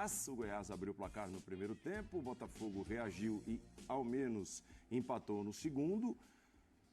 Goiás. O Goiás abriu o placar no primeiro tempo, o Botafogo reagiu e ao menos empatou no segundo,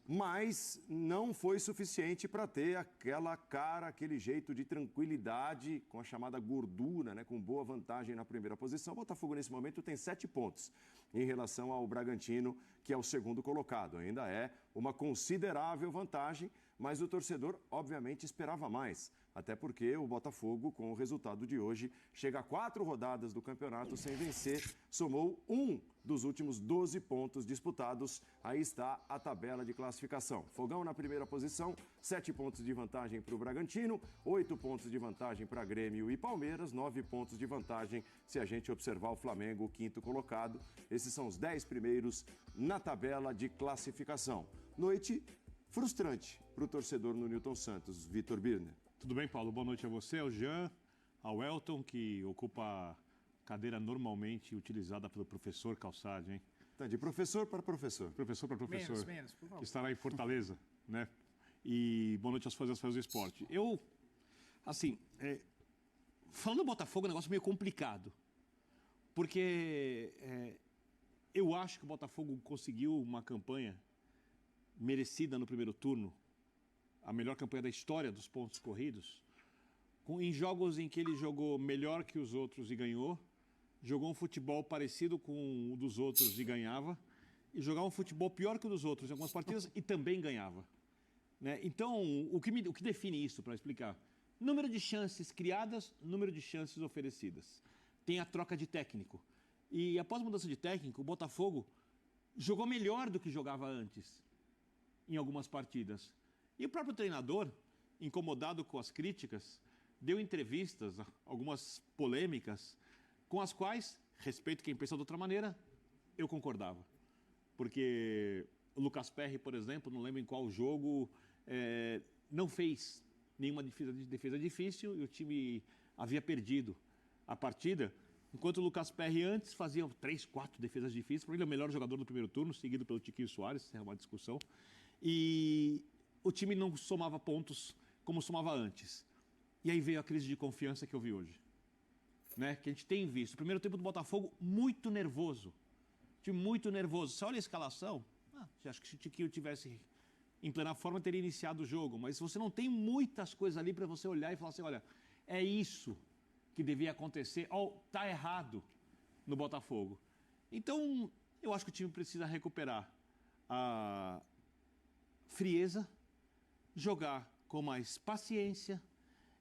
mas não foi suficiente para ter aquela cara, aquele jeito de tranquilidade, com a chamada gordura, né, com boa vantagem na primeira posição. O Botafogo, nesse momento, tem 7 pontos em relação ao Bragantino, que é o segundo colocado. Ainda é uma considerável vantagem, mas o torcedor, obviamente, esperava mais. Até porque o Botafogo, com o resultado de hoje, chega a 4 rodadas do campeonato sem vencer, somou um dos últimos 12 pontos disputados. Aí está a tabela de classificação. Fogão na primeira posição, 7 pontos de vantagem para o Bragantino, 8 pontos de vantagem para Grêmio e Palmeiras, 9 pontos de vantagem se a gente observar o Flamengo, o quinto colocado. Esses são os 10 primeiros na tabela de classificação. Noite frustrante para o torcedor no Newton Santos, Vitor Birner. Tudo bem, Paulo? Boa noite a você, ao Jean, ao Elton, que ocupa a cadeira normalmente utilizada pelo professor Calçade, hein? Tá, de professor para professor. Professor para professor. Menos, por favor. Que estará em Fortaleza, né? E boa noite aos fãs do esporte. Falando do Botafogo, é um negócio meio complicado. Porque eu acho que o Botafogo conseguiu uma campanha merecida no primeiro turno, a melhor campanha da história dos pontos corridos, em jogos em que ele jogou melhor que os outros e ganhou, jogou um futebol parecido com o dos outros e ganhava, e jogava um futebol pior que o dos outros em algumas partidas e também ganhava. Né? Então, o que define isso, para explicar? Número de chances criadas, número de chances oferecidas. Tem a troca de técnico. E após a mudança de técnico, o Botafogo jogou melhor do que jogava antes, em algumas partidas. E o próprio treinador, incomodado com as críticas, deu entrevistas, algumas polêmicas, com as quais, respeito quem pensa de outra maneira, eu concordava. Porque o Lucas Perry, por exemplo, não lembro em qual jogo, não fez nenhuma defesa difícil e o time havia perdido a partida, enquanto o Lucas Perry antes fazia 3, 4 defesas difíceis, porque ele é o melhor jogador do primeiro turno, seguido pelo Tiquinho Soares, é uma discussão, e o time não somava pontos como somava antes. E aí veio a crise de confiança que eu vi hoje, né? Que a gente tem visto. O primeiro tempo do Botafogo muito nervoso, time muito nervoso. Você olha a escalação, você acha que se o Tiquinho tivesse em plena forma teria iniciado o jogo, mas você não tem muitas coisas ali para você olhar e falar assim, olha, é isso que devia acontecer, ou tá errado no Botafogo. Então, eu acho que o time precisa recuperar a frieza, jogar com mais paciência,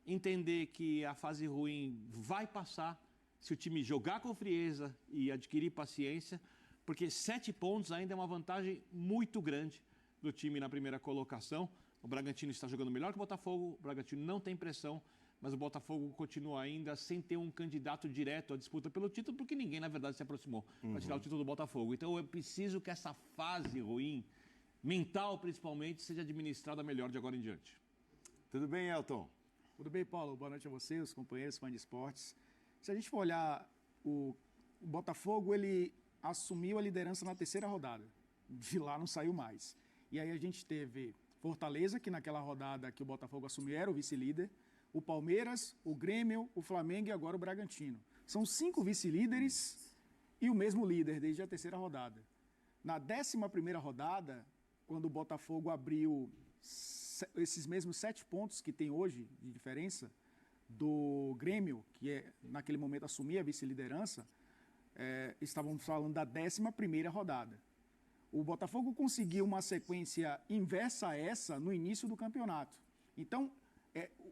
entender que a fase ruim vai passar se o time jogar com frieza e adquirir paciência, porque 7 pontos ainda é uma vantagem muito grande do time na primeira colocação. O Bragantino está jogando melhor que o Botafogo, o Bragantino não tem pressão, mas o Botafogo continua ainda sem ter um candidato direto à disputa pelo título, porque ninguém, na verdade, se aproximou para tirar o título do Botafogo. Então, eu preciso que essa fase ruim, mental principalmente, seja administrada melhor de agora em diante. Tudo bem, Elton? Tudo bem, Paulo? Boa noite a você, os companheiros, fãs de esportes. Se a gente for olhar, o Botafogo, ele assumiu a liderança na terceira rodada. De lá não saiu mais. E aí a gente teve Fortaleza, que naquela rodada que o Botafogo assumiu era o vice-líder, o Palmeiras, o Grêmio, o Flamengo e agora o Bragantino. São 5 vice-líderes e o mesmo líder desde a terceira rodada. Na 11ª rodada, quando o Botafogo abriu esses mesmos 7 pontos que tem hoje de diferença do Grêmio, que naquele momento assumia a vice-liderança, estávamos falando da 11ª rodada. O Botafogo conseguiu uma sequência inversa a essa no início do campeonato. Então,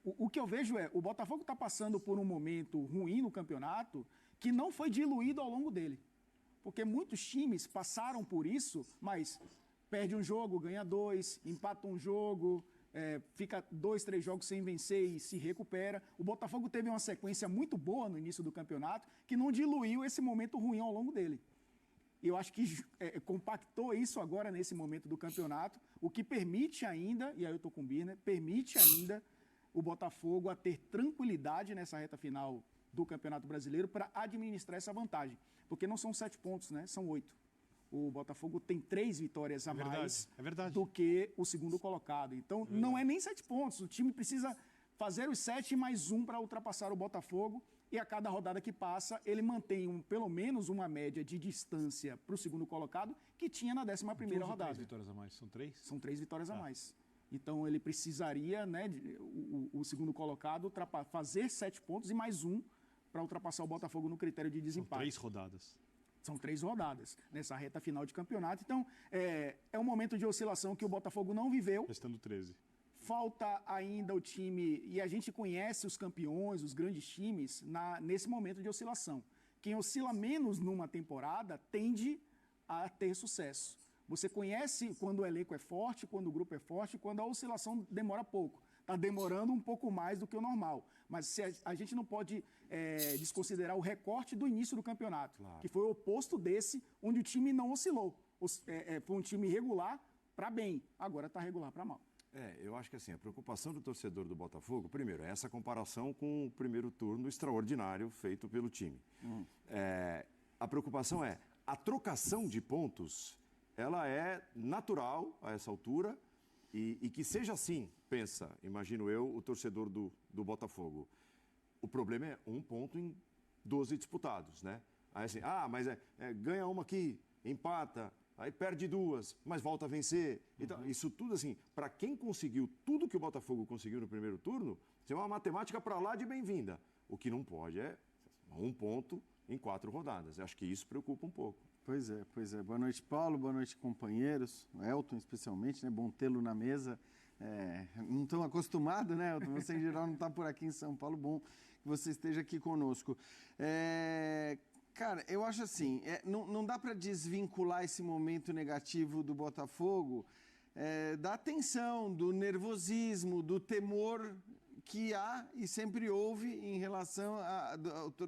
o que eu vejo o Botafogo está passando por um momento ruim no campeonato que não foi diluído ao longo dele. Porque muitos times passaram por isso, mas perde um jogo, ganha 2, empata um jogo, fica 2, 3 jogos sem vencer e se recupera. O Botafogo teve uma sequência muito boa no início do campeonato que não diluiu esse momento ruim ao longo dele. Eu acho que compactou isso agora nesse momento do campeonato, o que permite ainda, e aí eu estou com o Birner, permite ainda o Botafogo a ter tranquilidade nessa reta final do Campeonato Brasileiro para administrar essa vantagem. Porque não são 7 pontos, né? São 8. O Botafogo tem 3 vitórias a mais do que o segundo colocado. Então, não é nem 7 pontos. O time precisa fazer os 7 mais 1 para ultrapassar o Botafogo e a cada rodada que passa, ele mantém pelo menos uma média de distância para o segundo colocado que tinha na 11ª rodada. 3 vitórias a mais, são 3? São 3 vitórias a mais. Então ele precisaria, né, o segundo colocado, fazer 7 pontos e mais um para ultrapassar o Botafogo no critério de desempate. São 3 rodadas. São 3 rodadas nessa reta final de campeonato. Então é um momento de oscilação que o Botafogo não viveu. Restando 13. Falta ainda o time, e a gente conhece os campeões, os grandes times, nesse momento de oscilação. Quem oscila menos numa temporada tende a ter sucesso. Você conhece quando o elenco é forte, quando o grupo é forte, quando a oscilação demora pouco. Está demorando um pouco mais do que o normal. Mas a gente não pode desconsiderar o recorte do início do campeonato, que foi o oposto desse, onde o time não oscilou. Foi um time regular para bem, agora está regular para mal. Eu acho que assim, a preocupação do torcedor do Botafogo, primeiro, é essa comparação com o primeiro turno extraordinário feito pelo time. A preocupação é a trocação de pontos, ela é natural a essa altura e que seja assim, pensa, imagino eu, o torcedor do Botafogo. O problema é 1 ponto em 12 disputados, né? Aí assim, mas ganha uma aqui, empata, aí perde 2, mas volta a vencer. Então, isso tudo assim, para quem conseguiu tudo que o Botafogo conseguiu no primeiro turno, é uma matemática para lá de bem-vinda. O que não pode é 1 ponto em 4 rodadas. Eu acho que isso preocupa um pouco. Pois é. Boa noite, Paulo. Boa noite, companheiros. O Elton, especialmente, né? Bom tê-lo na mesa. Não estão acostumados, né, Elton? Você, em geral, não está por aqui em São Paulo. Bom que você esteja aqui conosco. Cara, eu acho assim, não dá para desvincular esse momento negativo do Botafogo da tensão, do nervosismo, do temor que há e sempre houve em relação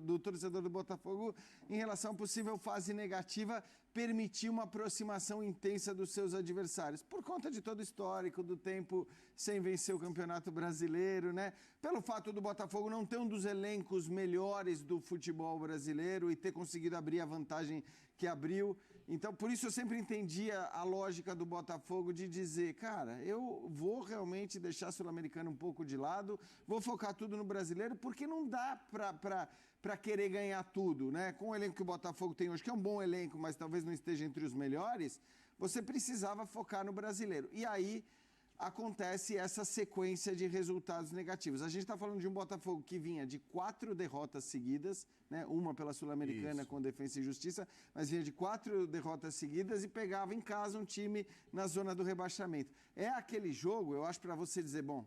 do torcedor do Botafogo em relação à possível fase negativa permitir uma aproximação intensa dos seus adversários, por conta de todo o histórico do tempo sem vencer o Campeonato Brasileiro, né? Pelo fato do Botafogo não ter um dos elencos melhores do futebol brasileiro e ter conseguido abrir a vantagem que abriu. Então, por isso eu sempre entendia a lógica do Botafogo de dizer, cara, eu vou realmente deixar a Sul-Americana um pouco de lado, vou focar tudo no brasileiro, porque não dá para querer ganhar tudo, né? Com o elenco que o Botafogo tem hoje, que é um bom elenco, mas talvez não esteja entre os melhores, você precisava focar no brasileiro. E aí acontece essa sequência de resultados negativos. A gente está falando de um Botafogo que vinha de 4 derrotas seguidas, né? Uma pela Sul-Americana com Defensa e Justiça, mas vinha de 4 derrotas seguidas e pegava em casa um time na zona do rebaixamento. É aquele jogo, eu acho, para você dizer, bom,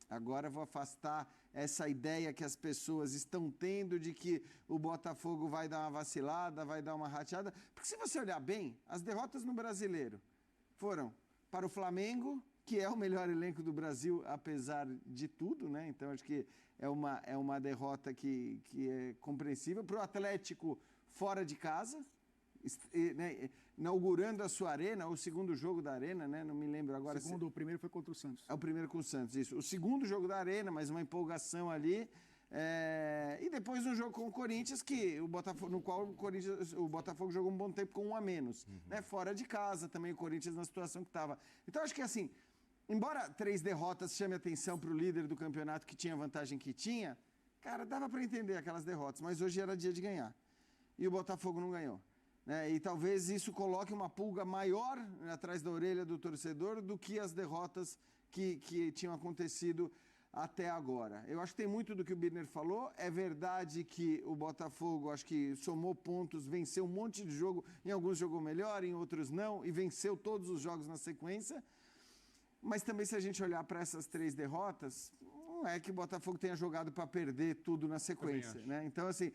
agora vou afastar essa ideia que as pessoas estão tendo de que o Botafogo vai dar uma vacilada, vai dar uma rateada. Porque se você olhar bem, as derrotas no Brasileiro foram para o Flamengo, que é o melhor elenco do Brasil, apesar de tudo, né? Então, acho que é uma derrota que é compreensível. Para o Atlético, fora de casa, né? Inaugurando a sua arena, o segundo jogo da arena, né? Não me lembro agora. O primeiro foi contra o Santos. O primeiro com o Santos, isso. O segundo jogo da arena, mas uma empolgação ali. E depois um jogo com o Corinthians, no qual o Botafogo jogou um bom tempo com 1 a menos. Né? Fora de casa também o Corinthians na situação que estava. Então, acho que assim, embora 3 derrotas chame atenção para o líder do campeonato que tinha a vantagem que tinha, cara, dava para entender aquelas derrotas, mas hoje era dia de ganhar. E o Botafogo não ganhou. E talvez isso coloque uma pulga maior atrás da orelha do torcedor do que as derrotas que tinham acontecido até agora. Eu acho que tem muito do que o Birner falou. É verdade que o Botafogo, acho que somou pontos, venceu um monte de jogo. Em alguns jogou melhor, em outros não, e venceu todos os jogos na sequência. Mas também, se a gente olhar para essas 3 derrotas, não é que o Botafogo tenha jogado para perder tudo na sequência, né? Então, assim,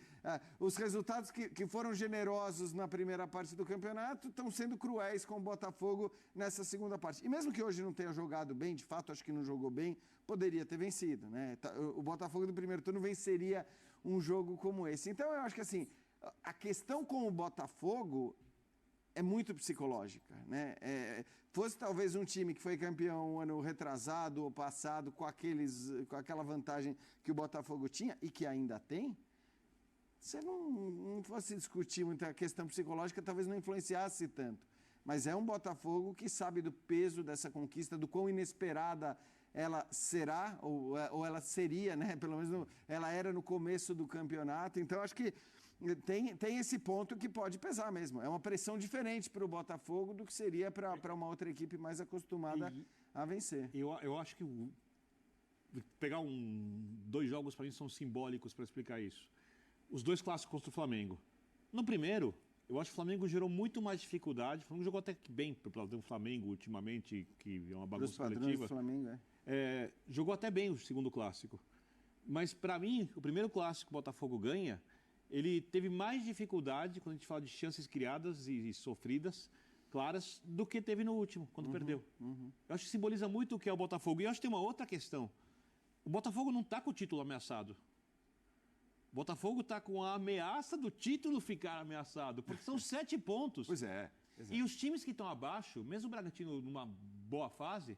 os resultados que foram generosos na primeira parte do campeonato estão sendo cruéis com o Botafogo nessa segunda parte. E mesmo que hoje não tenha jogado bem, de fato, acho que não jogou bem, poderia ter vencido, né? O Botafogo do primeiro turno venceria um jogo como esse. Então, eu acho que, assim, a questão com o Botafogo é muito psicológica, né? Fosse talvez um time que foi campeão ano retrasado ou passado com aquela vantagem que o Botafogo tinha e que ainda tem, você não fosse discutir muito a questão psicológica, talvez não influenciasse tanto. mas é um Botafogo que sabe do peso dessa conquista, do quão inesperada ela será, ou ela seria, né? Pelo menos ela era no começo do campeonato. Então, acho que tem esse ponto que pode pesar mesmo. É uma pressão diferente para o Botafogo do que seria para uma outra equipe mais acostumada a vencer. Eu acho que pegar dois jogos para mim são simbólicos para explicar isso. Os dois clássicos contra o Flamengo. No primeiro, eu acho que o Flamengo gerou muito mais dificuldade. O Flamengo jogou até bem para o Flamengo ultimamente, que é uma bagunça coletiva. Do Flamengo, jogou até bem o segundo clássico. Mas, para mim, o primeiro clássico que o Botafogo ganha, ele teve mais dificuldade, quando a gente fala de chances criadas e sofridas, claras, do que teve no último, quando perdeu. Eu acho que simboliza muito o que é o Botafogo. E eu acho que tem uma outra questão. O Botafogo não está com o título ameaçado. O Botafogo está com a ameaça do título ficar ameaçado, porque são 7 pontos. Pois é. Exato. E os times que estão abaixo, mesmo o Bragantino numa boa fase,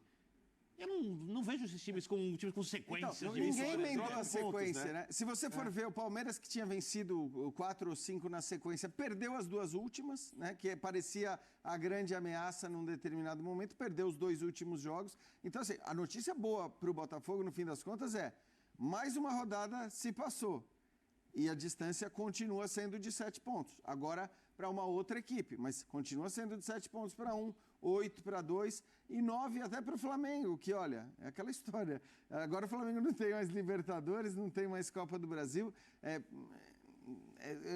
eu não vejo esses times com sequências. Então, de ninguém vitórias. inventou a pontos, sequência, né? né? Se você for ver, o Palmeiras, que tinha vencido 4 ou 5 na sequência, perdeu as 2 últimas, né? Que parecia a grande ameaça num determinado momento, perdeu os 2 últimos jogos. Então, assim, a notícia boa para o Botafogo, no fim das contas, mais uma rodada se passou. E a distância continua sendo de 7 pontos. Agora, para uma outra equipe, mas continua sendo de 7 pontos para 1, 8 para 2 e 9 até para o Flamengo, que, olha, é aquela história. Agora o Flamengo não tem mais Libertadores, não tem mais Copa do Brasil.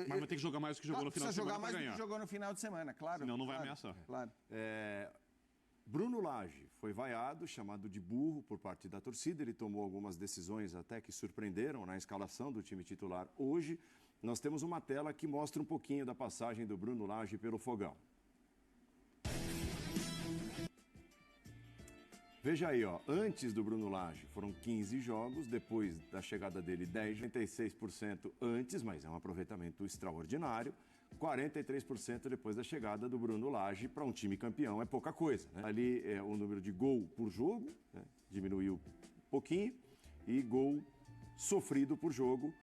Mas vai ter que jogar mais do que jogou no final de semana para ganhar. Precisa jogar mais do que jogou no final de semana, claro. Senão não vai ameaçar. Claro. Bruno Lage foi vaiado, chamado de burro por parte da torcida. Ele tomou algumas decisões até que surpreenderam na escalação do time titular hoje. Nós temos uma tela que mostra um pouquinho da passagem do Bruno Lage pelo Fogão. Veja aí, antes do Bruno Lage foram 15 jogos, depois da chegada dele 96% antes, mas é um aproveitamento extraordinário. 43% depois da chegada do Bruno Lage. Para um time campeão é pouca coisa, né? Ali é o número de gol por jogo, né? Diminuiu um pouquinho, e gol sofrido por jogo.